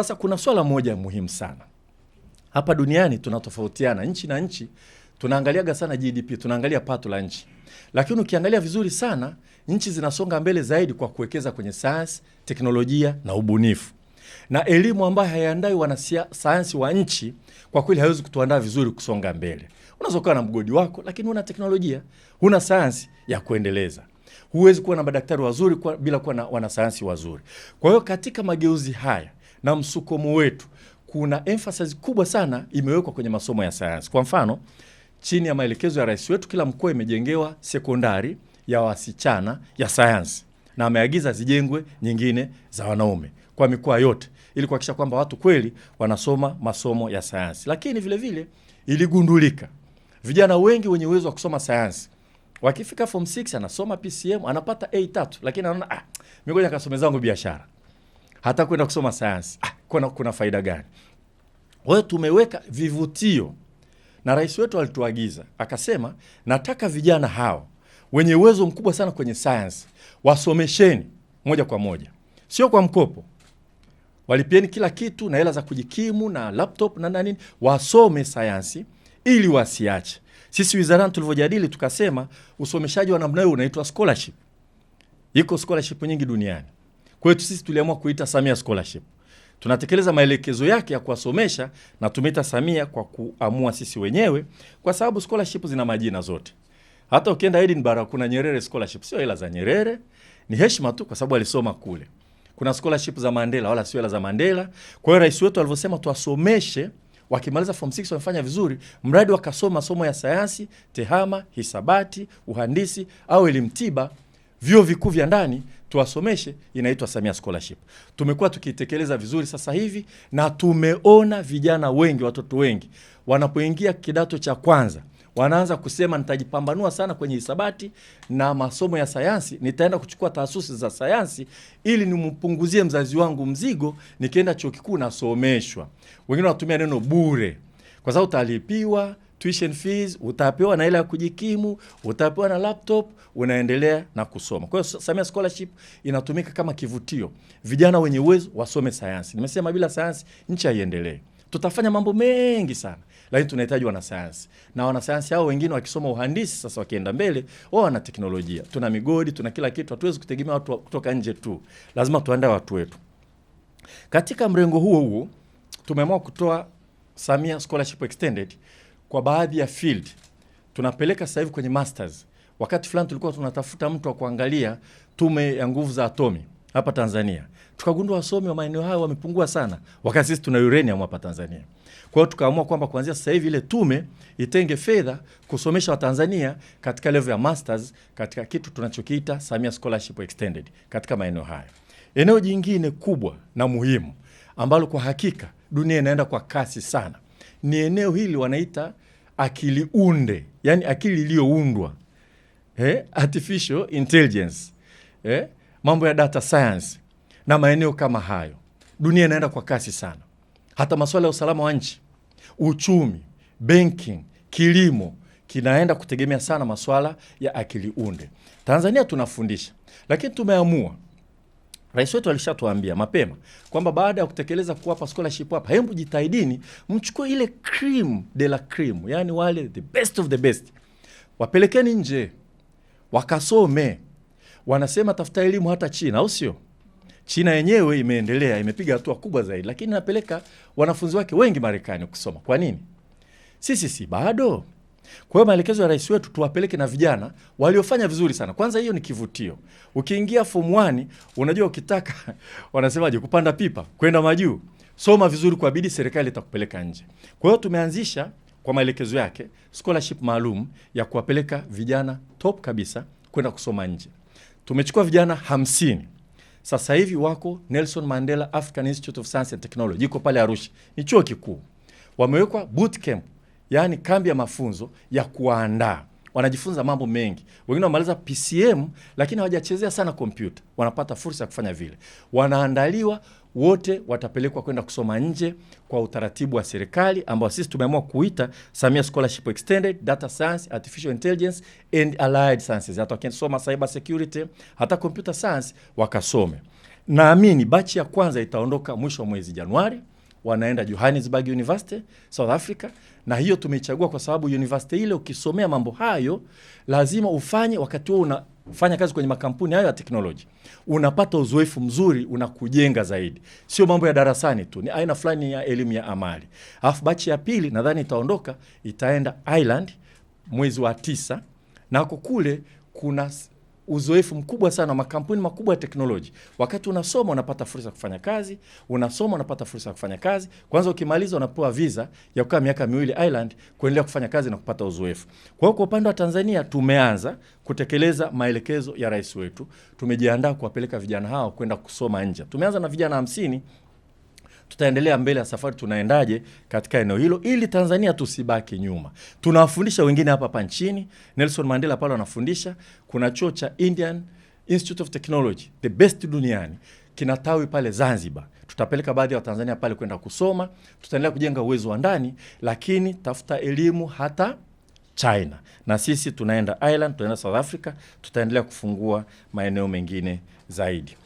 Sasa kuna swala moja muhimu sana. Hapa duniani tunatofautiana nchi na nchi, tunaangaliaga sana GDP, tunaangalia pato la nchi. Lakini ukiangalia vizuri sana, nchi zinasonga mbele zaidi kwa kuwekeza kwenye sayansi, teknolojia na ubunifu. Na elimu ambayo haiandai wanasayansi wa nchi, kwa kweli haiwezi kutuandaa vizuri kusonga mbele. Unaweza kuwa na mgodi wako, lakini huna teknolojia, huna sayansi ya kuendeleza. Huwezi kuwa na madaktari wazuri bila kuwa na wanasayansi wazuri. Kwa hiyo katika mageuzi haya na msukumo wetu, kuna emphasis kubwa sana imewekwa kwenye masomo ya sayansi. Kwa mfano, chini ya maelekezo ya rais wetu, kila mkoa imejengewa sekondari ya wasichana ya sayansi, na ameagiza zijengwe nyingine za wanaume kwa mikoa yote, ili kuhakikisha kwamba watu kweli wanasoma masomo ya sayansi. Lakini vile vile iligundulika vijana wengi wenye uwezo wa kusoma sayansi, wakifika form 6 anasoma PCM, anapata A3, lakini anaona mimi ngoja nikasome zangu biashara. Hata kwenda kusoma sayansi, kuna faida gani? Kwa hiyo tumeweka vivutio, na rais wetu alituagiza akasema, nataka vijana hao wenye uwezo mkubwa sana kwenye sayansi wasomesheni moja kwa moja, sio kwa mkopo. Walipieni kila kitu na hela za kujikimu na laptop na nini, wasome sayansi ili wasiache. Sisi wizarani tulivyojadili tukasema usomeshaji wa namna hiyo unaitwa scholarship. Iko scholarship nyingi duniani. Kwa hiyo sisi tuliamua kuita Samia Scholarship. Tunatekeleza maelekezo yake ya kuwasomesha, na tumeita Samia kwa kuamua sisi wenyewe, kwa sababu scholarship zina majina zote. Hata ukienda Edinburgh kuna Nyerere Scholarship, sio hela za Nyerere, ni heshima tu kwa sababu alisoma kule. Kuna scholarship za Mandela, wala sio hela za Mandela. Kwa hiyo rais wetu alivyosema tuwasomeshe, wakimaliza form 6 wamefanya vizuri, mradi wakasoma masomo ya sayansi, tehama, hisabati, uhandisi au elimu tiba, vyuo vikuu vya ndani tuwasomeshe, inaitwa Samia Scholarship. Tumekuwa tukitekeleza vizuri sasa hivi, na tumeona vijana wengi, watoto wengi wanapoingia kidato cha kwanza wanaanza kusema nitajipambanua sana kwenye hisabati na masomo ya sayansi, nitaenda kuchukua taasisi za sayansi ili nimpunguzie mzazi wangu mzigo, nikienda chuo kikuu nasomeshwa. Wengine wanatumia neno bure, kwa sababu utalipiwa tuition fees, utapewa na ile ya kujikimu, utapewa na laptop, unaendelea na kusoma. Kwa hiyo Samia Scholarship inatumika kama kivutio, vijana wenye uwezo wasome sayansi. Nimesema bila sayansi nchi haiendelee. Tutafanya mambo mengi sana, lakini tunahitaji wanasayansi. Na wanasayansi hao wengine wakisoma uhandisi sasa wakienda mbele, wao wana teknolojia. Tuna migodi, tuna kila kitu, hatuwezi kutegemea watu kutoka nje tu. Lazima tuandae watu wetu. Katika mrengo huo tumeamua kutoa Samia Scholarship Extended kwa baadhi ya field. Tunapeleka sasa hivi kwenye masters. Wakati fulani tulikuwa tunatafuta mtu wa kuangalia tume ya nguvu za atomi hapa Tanzania. Tukagundua wasomi wa maeneo hayo wamepungua sana, wakati sisi tuna uranium hapa Tanzania. Kwa hiyo tukaamua kwamba kuanzia sasa hivi ile tume itenge fedha kusomesha Watanzania katika level ya masters katika kitu tunachokiita Samia Scholarship Extended katika maeneo hayo. Eneo jingine kubwa na muhimu ambalo kwa hakika dunia inaenda kwa kasi sana ni eneo hili wanaita akili unde, yani akili iliyoundwa, artificial intelligence, mambo ya data science na maeneo kama hayo. Dunia inaenda kwa kasi sana. Hata masuala ya usalama wa nchi, uchumi, banking, kilimo kinaenda kutegemea sana masuala ya akili unde. Tanzania tunafundisha, lakini tumeamua, rais wetu alishatuambia mapema kwamba baada ya kutekeleza kuwapa scholarship hapa, hebu jitahidini mchukue ile cream de la cream, yani wale the best of the best, wapelekeni nje wakasome. Wanasema tafuta elimu hata China, au sio? China yenyewe imeendelea, imepiga hatua kubwa zaidi, lakini napeleka wanafunzi wake wengi Marekani kusoma. Kwa nini? Sisi si bado? Kwa hiyo maelekezo ya rais wetu tuwapeleke na vijana waliofanya vizuri sana. Kwanza hiyo ni kivutio. Ukiingia form 1, unajua ukitaka wanasemaje, kupanda pipa kwenda majuu, soma vizuri kwa bidii, serikali itakupeleka nje. Kwa hiyo tumeanzisha kwa maelekezo yake scholarship maalum ya kuwapeleka vijana top kabisa kwenda kusoma nje. Tumechukua vijana 50. Sasa hivi wako Nelson Mandela African Institute of Science and Technology, iko pale Arusha. Ni chuo kikuu. Wamewekwa boot camp, yani kambi ya mafunzo ya kuandaa. Wanajifunza mambo mengi. Wengine wamaliza PCM lakini hawajachezea sana kompyuta. Wanapata fursa ya kufanya vile. Wanaandaliwa, wote watapelekwa kwenda kusoma nje kwa utaratibu wa serikali ambao sisi tumeamua kuita Samia Scholarship Extended, Data Science, Artificial Intelligence and Allied Sciences. Hata wakisoma cyber security, hata computer science wakasome. Naamini bachi ya kwanza itaondoka mwisho wa mwezi Januari, wanaenda Johannesburg University, South Africa, na hiyo tumeichagua kwa sababu university ile ukisomea mambo hayo lazima ufanye wakati huo unafanya kazi kwenye makampuni hayo ya teknolojia. Unapata uzoefu mzuri, unakujenga zaidi. Sio mambo ya darasani tu, ni aina fulani ya elimu ya amali. Alafu bachi ya pili nadhani itaondoka, itaenda Ireland mwezi wa 9, na kule kuna uzoefu mkubwa sana, makampuni makubwa ya teknolojia. Wakati unasoma unapata fursa ya kufanya kazi, unasoma unapata fursa ya kufanya kazi. Kwanza ukimaliza unapewa visa ya kukaa miaka 2 Ireland kuendelea kufanya kazi na kupata uzoefu. Kwa hiyo kwa upande wa Tanzania tumeanza kutekeleza maelekezo ya rais wetu. Tumejiandaa kuwapeleka vijana hao kwenda kusoma nje. Tumeanza na vijana 50. Tutaendelea mbele ya safari tunaendaje katika eneo hilo ili Tanzania tusibaki nyuma. Tunawafundisha wengine hapa nchini. Nelson Mandela pale wanafundisha. Kuna chuo cha Indian Institute of Technology, the best duniani, kinatawi pale Zanzibar. Tutapeleka baadhi ya Watanzania pale kwenda kusoma. Tutaendelea kujenga uwezo wa ndani, lakini tafuta elimu hata China. Na sisi tunaenda Ireland, tunaenda South Africa, tutaendelea kufungua maeneo mengine zaidi.